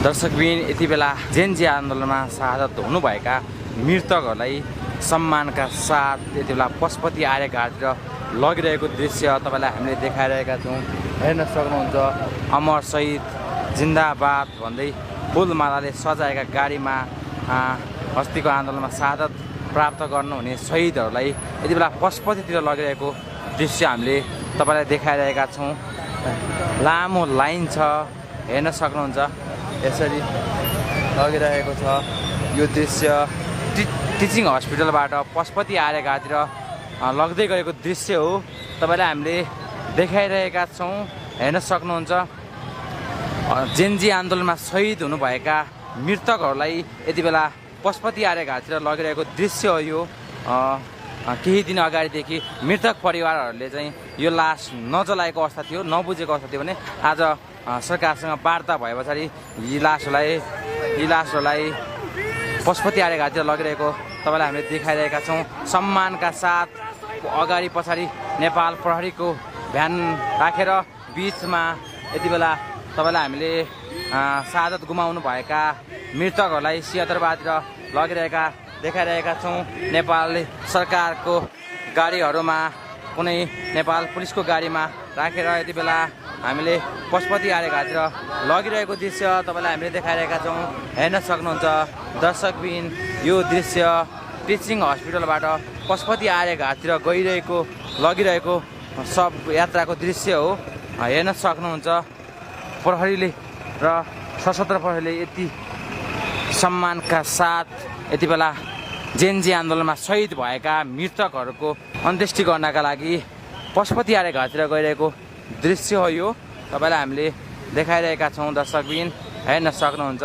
दर्शकबिन यति बेला जेएनजी आन्दोलनमा शहादत हुनुभएका मृतकहरूलाई सम्मानका साथ यति बेला पशुपति आर्य घाटतिर लगिरहेको दृश्य तपाईँलाई हामीले देखाइरहेका छौँ। हेर्न सक्नुहुन्छ अमर शहीद जिन्दाबाद भन्दै फुलमालाले सजाएका गाडीमा अस्तिको आन्दोलनमा शहादत प्राप्त गर्नुहुने शहीदहरूलाई यति बेला पशुपतितिर लगिरहेको दृश्य हामीले तपाईँलाई देखाइरहेका छौँ। लामो लाइन छ, हेर्न सक्नुहुन्छ यसरी लगिरहेको छ। यो दृश्य टिचिङ हस्पिटलबाट पशुपति आर्य घाटतिर लग्दै गरेको दृश्य हो, तपाईँलाई हामीले देखाइरहेका छौँ। हेर्न सक्नुहुन्छ जेएनजी आन्दोलनमा शहीद हुनुभएका मृतकहरूलाई यति बेला पशुपति आर्य घाटतिर लगिरहेको दृश्य हो। यो केही दिन अगाडिदेखि मृतक परिवारहरूले चाहिँ यो लास नजलाएको अवस्था थियो, नबुझेको अवस्था थियो भने आज सरकारसँग वार्ता भए पछाडि यी लासहरूलाई पशुपति आर्य घाटतिर लगिरहेको तपाईँलाई हामीले देखाइरहेका छौँ। सम्मानका साथ अगाडि पछाडि नेपाल प्रहरीको भ्यान राखेर बिचमा यति बेला तपाईँलाई हामीले शहादत गुमाउनु भएका मृतकहरूलाई सिंहदरबारतिर लगिरहेका देखाइरहेका छौँ। नेपाल सरकारको गाडीहरूमा कुनै नेपाल पुलिसको गाडीमा राखेर यति बेला हामीले पशुपति आर्य घाटतिर लगिरहेको दृश्य तपाईँलाई हामीले देखाइरहेका छौँ। हेर्न सक्नुहुन्छ दर्शकबिन यो दृश्य टिचिङ हस्पिटलबाट पशुपति आर्य घाटतिर लगिरहेको सब यात्राको दृश्य हो। हेर्न सक्नुहुन्छ प्रहरीले र सशस्त्र प्रहरीले यति सम्मानका साथ यति बेला जेएनजी आन्दोलनमा शहीद भएका मृतकहरूको अन्त्येष्टि गर्नका लागि पशुपति आर्य घाटतिर गइरहेको दृश्य हो। यो तपाईँलाई हामीले देखाइरहेका छौँ। दर्शकबिन हेर्न सक्नुहुन्छ।